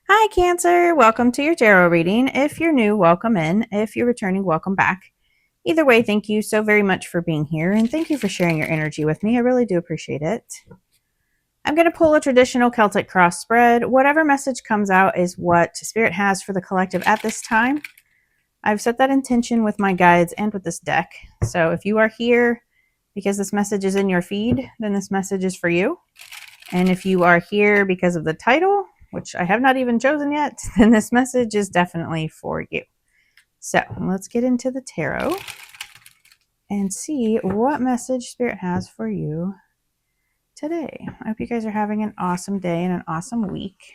Hi, Cancer. Welcome to your tarot reading. If you're new, welcome in. If you're returning, welcome back. Either way, thank you so very much for being here, and thank you for sharing your energy with me. I really do appreciate it. I'm going to pull a traditional Celtic cross spread. Whatever message comes out is what Spirit has for the collective at this time. I've set that intention with my guides and with this deck. So if you are here because this message is in your feed, then this message is for you. And if you are here because of the title, which I have not even chosen yet, then this message is definitely for you. So let's get into the tarot and see what message Spirit has for you today. I hope you guys are having an awesome day and an awesome week.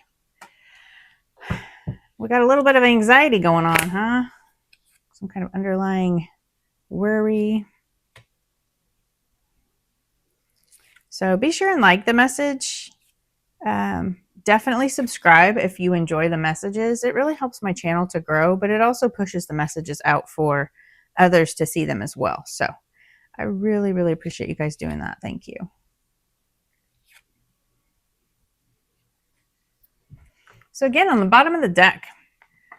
We got a little bit of anxiety going on, huh? Some kind of underlying worry. So be sure and like the message. Definitely subscribe if you enjoy the messages. It really helps my channel to grow, but it also pushes the messages out for others to see them as well. So I really, really appreciate you guys doing that. Thank you. So again, on the bottom of the deck,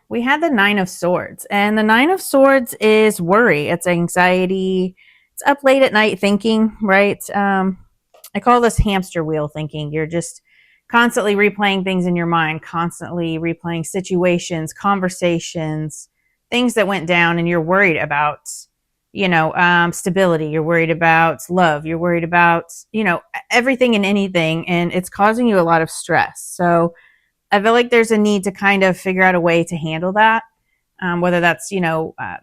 we had the Nine of Swords, and the Nine of Swords is worry. It's anxiety. It's up late at night thinking, right? I call this hamster wheel thinking. You're just constantly replaying things in your mind, constantly replaying situations, conversations, things that went down, and you're worried about, stability. You're worried about love. You're worried about, everything and anything, and it's causing you a lot of stress. So I feel like there's a need to kind of figure out a way to handle that. Whether that's,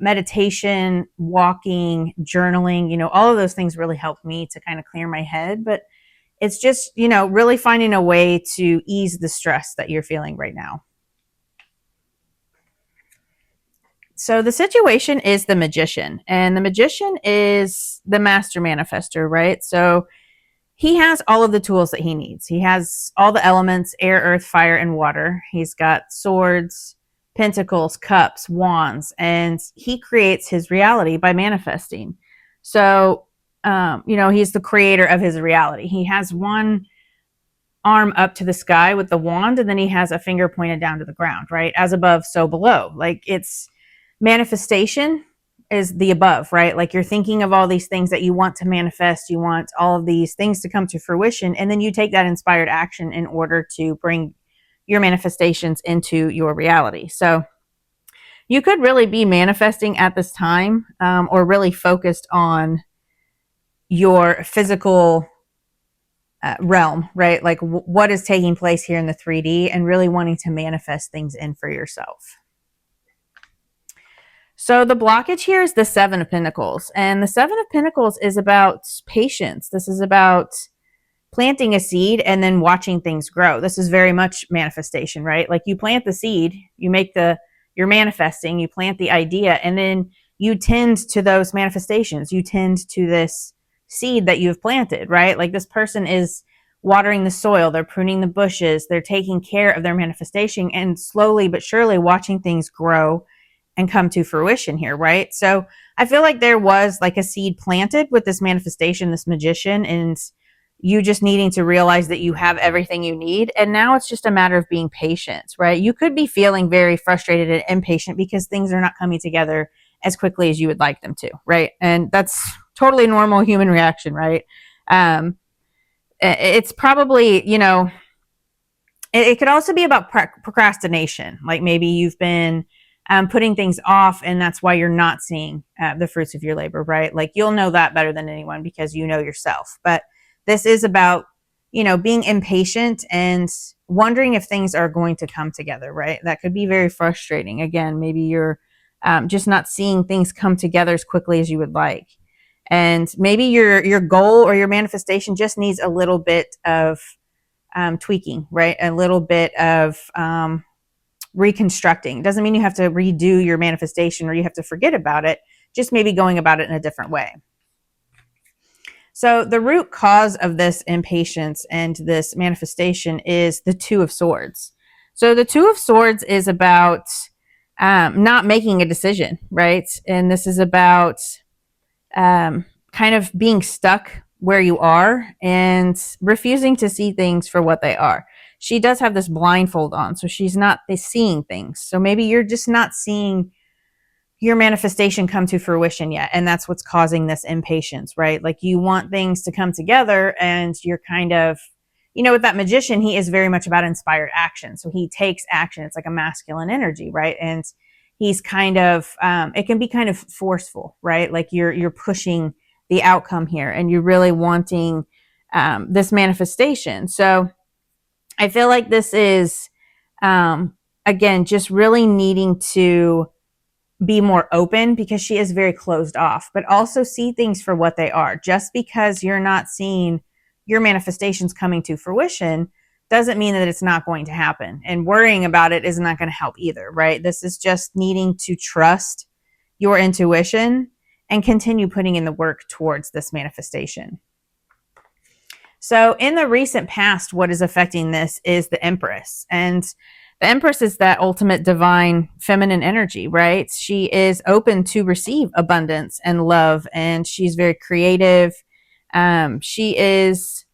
meditation, walking, journaling, all of those things really help me to kind of clear my head. But it's just, really finding a way to ease the stress that you're feeling right now. So the situation is the Magician, and the Magician is the master manifester, right? So he has all of the tools that he needs. He has all the elements: air, earth, fire, and water. He's got swords, pentacles, cups, wands, and he creates his reality by manifesting. So, he's the creator of his reality. He has one arm up to the sky with the wand, and then he has a finger pointed down to the ground, right? As above, so below. Like, it's manifestation is the above, right? Like, you're thinking of all these things that you want to manifest. You want all of these things to come to fruition, and then you take that inspired action in order to bring your manifestations into your reality. So you could really be manifesting at this time, or really focused on your physical realm, right? Like what is taking place here in the 3D, and really wanting to manifest things in for yourself. So the blockage here is the Seven of Pentacles, and the Seven of Pentacles is about patience. This is about planting a seed and then watching things grow. This is very much manifestation, right? Like, you plant the seed, you're manifesting, you plant the idea, and then you tend to those manifestations. You tend to this seed that you've planted, right? Like, this person is watering the soil, they're pruning the bushes, they're taking care of their manifestation, and slowly but surely watching things grow and come to fruition here, right? So I feel like there was like a seed planted with this manifestation, this Magician, and you just needing to realize that you have everything you need. And now it's just a matter of being patient, right? You could be feeling very frustrated and impatient because things are not coming together as quickly as you would like them to, right? And that's totally normal human reaction, right? It's probably, it could also be about procrastination. Like, maybe you've been putting things off, and that's why you're not seeing the fruits of your labor, right? Like, you'll know that better than anyone because you know yourself. But this is about, being impatient and wondering if things are going to come together, right? That could be very frustrating. Again, maybe you're just not seeing things come together as quickly as you would like. And maybe your goal or your manifestation just needs a little bit of tweaking, right? A little bit of reconstructing. Doesn't mean you have to redo your manifestation or you have to forget about it. Just maybe going about it in a different way. So the root cause of this impatience and this manifestation is the Two of Swords. So the Two of Swords is about not making a decision, right? And this is about kind of being stuck where you are and refusing to see things for what they are. she does have this blindfold on, so she's not seeing things. So maybe you're just not seeing your manifestation come to fruition yet, and that's what's causing this impatience, right? Like you want things to come together, and you're kind of, with that magician, he is very much about inspired action. So he takes action. It's like a masculine energy, right? And he's kind of, it can be kind of forceful, right? Like you're pushing the outcome here, and you're really wanting this manifestation. So I feel like this is, again, just really needing to be more open, because she is very closed off, but also see things for what they are. Just because you're not seeing your manifestations coming to fruition doesn't mean that it's not going to happen. And worrying about it is not going to help either, right? This is just needing to trust your intuition and continue putting in the work towards this manifestation. So in the recent past, what is affecting this is the Empress. And the Empress is that ultimate divine feminine energy, right? She is open to receive abundance and love, and she's very creative. She is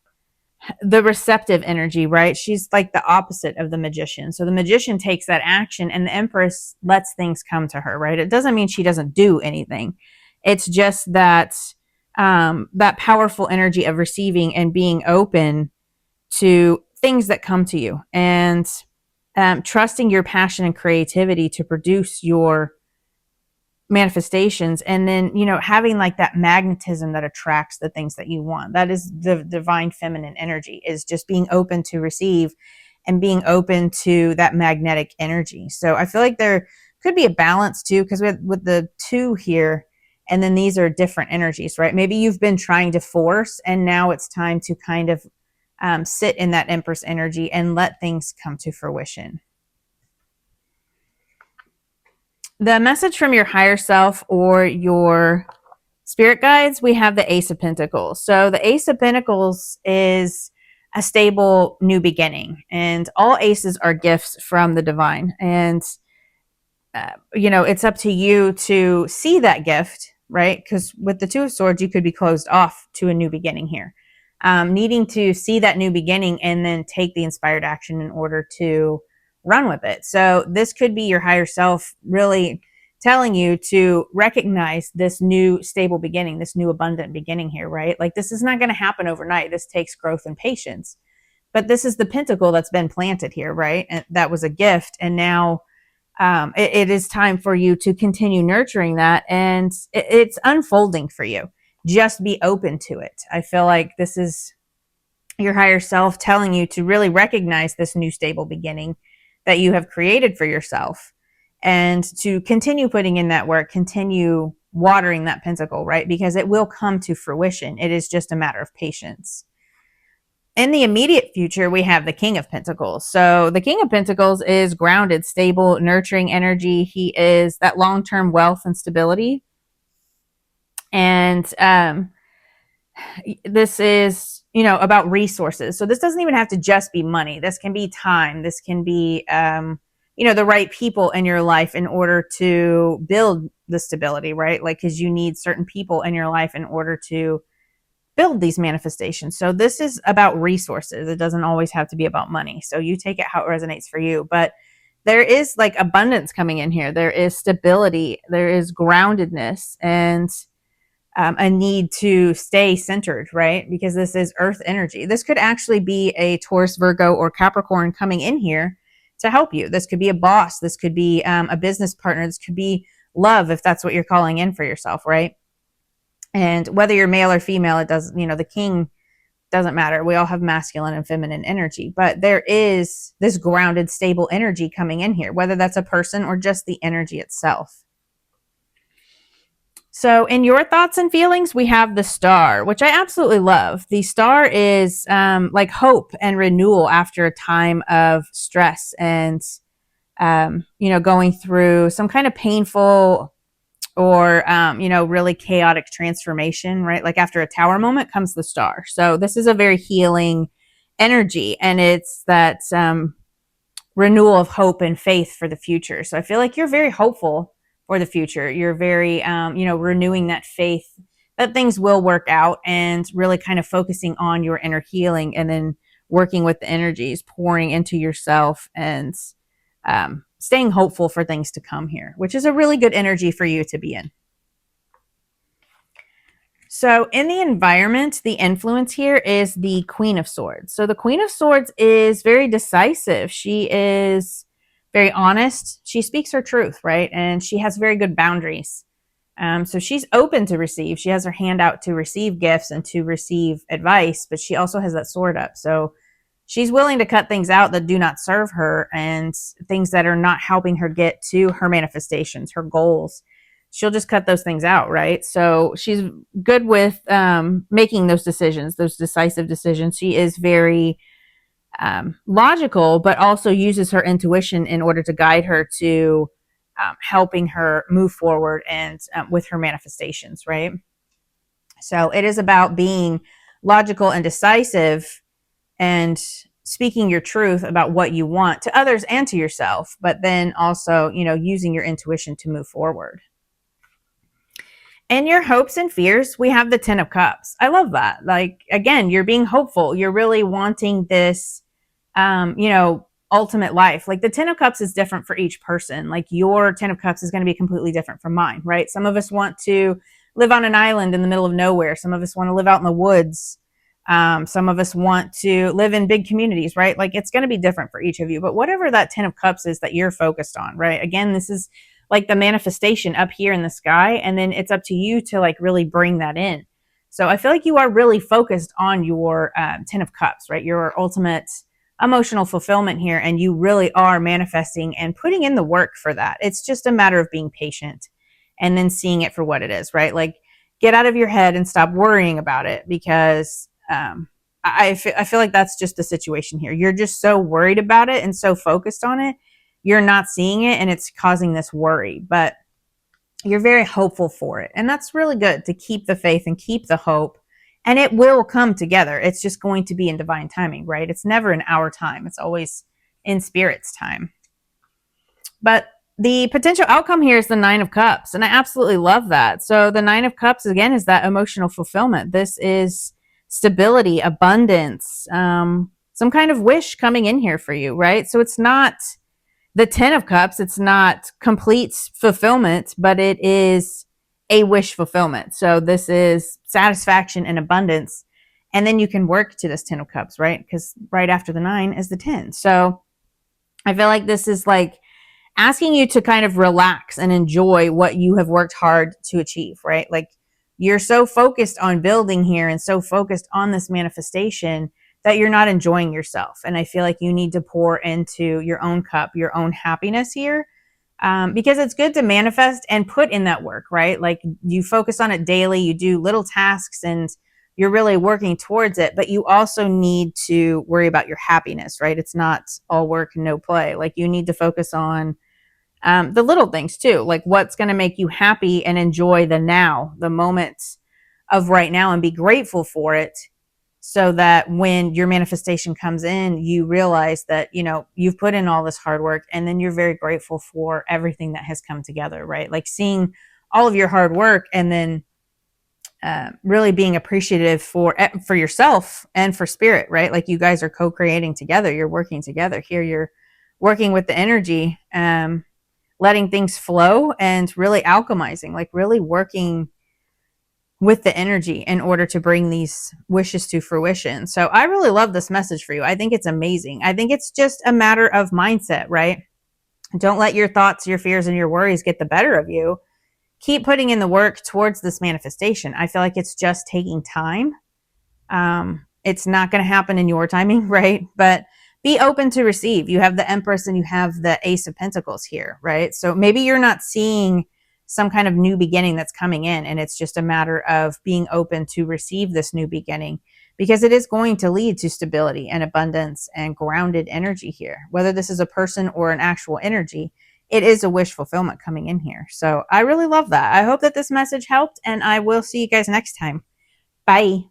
the receptive energy, right? She's like the opposite of the magician. So the magician takes that action, and the Empress lets things come to her, right? It doesn't mean she doesn't do anything. It's just that that powerful energy of receiving and being open to things that come to you, and trusting your passion and creativity to produce your manifestations, and then having like that magnetism that attracts the things that you want. That is the divine feminine energy, is just being open to receive and being open to that magnetic energy. So I feel like there could be a balance too, because with the two here, and then these are different energies, right? Maybe you've been trying to force, and now it's time to kind of sit in that Empress energy and let things come to fruition. The message from your higher self or your spirit guides, we have the Ace of Pentacles. So the Ace of Pentacles is a stable new beginning, and all aces are gifts from the divine. And, it's up to you to see that gift, right? Because with the Two of Swords, you could be closed off to a new beginning here. Needing to see that new beginning and then take the inspired action in order to run with it. So this could be your higher self really telling you to recognize this new stable beginning, this new abundant beginning here, right? Like this is not going to happen overnight. This takes growth and patience. But this is the pentacle that's been planted here, right? And that was a gift. And now it is time for you to continue nurturing that. And it's unfolding for you. Just be open to it. I feel like this is your higher self telling you to really recognize this new stable beginning that you have created for yourself, and to continue putting in that work, continue watering that pentacle, right? Because it will come to fruition. It is just a matter of patience. In the immediate future, we have the King of Pentacles. So the King of Pentacles is grounded, stable, nurturing energy. He is that long-term wealth and stability. And this is, about resources. So this doesn't even have to just be money. This can be time. This can be, the right people in your life in order to build the stability, right? Like, because you need certain people in your life in order to build these manifestations. So this is about resources. It doesn't always have to be about money. So you take it how it resonates for you. But there is like abundance coming in here. There is stability. There is groundedness, and a need to stay centered, right? Because this is earth energy. This could actually be a Taurus, Virgo, or Capricorn coming in here to help you. This could be a boss. This could be a business partner. This could be love, if that's what you're calling in for yourself, right? And whether you're male or female, it doesn't, the king doesn't matter. We all have masculine and feminine energy, but there is this grounded, stable energy coming in here, whether that's a person or just the energy itself. So in your thoughts and feelings, we have the Star, which I absolutely love. The Star is like hope and renewal after a time of stress and, going through some kind of painful or, really chaotic transformation, right? Like after a Tower moment comes the Star. So this is a very healing energy, and it's that renewal of hope and faith for the future. So I feel like you're very hopeful for the future. You're very, renewing that faith that things will work out, and really kind of focusing on your inner healing, and then working with the energies, pouring into yourself, and staying hopeful for things to come here, which is a really good energy for you to be in. So in the environment, the influence here is the Queen of Swords. So the Queen of Swords is very decisive. She is very honest. She speaks her truth, right? And she has very good boundaries. So she's open to receive. She has her hand out to receive gifts and to receive advice, but she also has that sword up. So she's willing to cut things out that do not serve her and things that are not helping her get to her manifestations, her goals. She'll just cut those things out, right? So she's good with making those decisions, those decisive decisions. She is very logical, but also uses her intuition in order to guide her to helping her move forward and with her manifestations, right? So it is about being logical and decisive and speaking your truth about what you want to others and to yourself, but then also, using your intuition to move forward. And your hopes and fears, we have the 10 of Cups. I love that. Like, again, you're being hopeful. You're really wanting this, ultimate life. Like the 10 of Cups is different for each person. Like your 10 of Cups is going to be completely different from mine, right? Some of us want to live on an island in the middle of nowhere. Some of us want to live out in the woods. Some of us want to live in big communities, right? Like it's going to be different for each of you. But whatever that 10 of Cups is that you're focused on, right? Again, this is like the manifestation up here in the sky. And then it's up to you to like really bring that in. So I feel like you are really focused on your 10 of Cups, right? Your ultimate emotional fulfillment here. And you really are manifesting and putting in the work for that. It's just a matter of being patient and then seeing it for what it is, right? Like get out of your head and stop worrying about it because I feel like that's just the situation here. You're just so worried about it and so focused on it. You're not seeing it and it's causing this worry, but you're very hopeful for it. And that's really good to keep the faith and keep the hope. And it will come together. It's just going to be in divine timing, right? It's never in our time. It's always in Spirit's time. But the potential outcome here is the 9 of Cups. And I absolutely love that. So the 9 of Cups, again, is that emotional fulfillment. This is stability, abundance, some kind of wish coming in here for you, right? So it's not the 10 of Cups. It's not complete fulfillment, but it is a wish fulfillment. So this is satisfaction and abundance. And then you can work to this 10 of Cups, right? Because right after the 9 is the 10. So I feel like this is like asking you to kind of relax and enjoy what you have worked hard to achieve, right? Like you're so focused on building here and so focused on this manifestation that you're not enjoying yourself. And I feel like you need to pour into your own cup, your own happiness here, because it's good to manifest and put in that work, right? Like you focus on it daily, you do little tasks and you're really working towards it, but you also need to worry about your happiness, right? It's not all work and no play. Like you need to focus on the little things too, like what's going to make you happy and enjoy the now, the moments of right now and be grateful for it so that when your manifestation comes in, you realize that, you've put in all this hard work and then you're very grateful for everything that has come together, right? Like seeing all of your hard work and then really being appreciative for yourself and for Spirit, right? Like you guys are co-creating together. You're working together here. You're working with the energy, letting things flow and really alchemizing, like really working with the energy in order to bring these wishes to fruition. So I really love this message for you. I think it's amazing. I think it's just a matter of mindset, right? Don't let your thoughts, your fears, and your worries get the better of you. Keep putting in the work towards this manifestation. I feel like it's just taking time. It's not going to happen in your timing, right? But be open to receive. You have the Empress and you have the Ace of Pentacles here, right? So maybe you're not seeing some kind of new beginning that's coming in, and it's just a matter of being open to receive this new beginning because it is going to lead to stability and abundance and grounded energy here. Whether this is a person or an actual energy, it is a wish fulfillment coming in here. So I really love that. I hope that this message helped, and I will see you guys next time. Bye.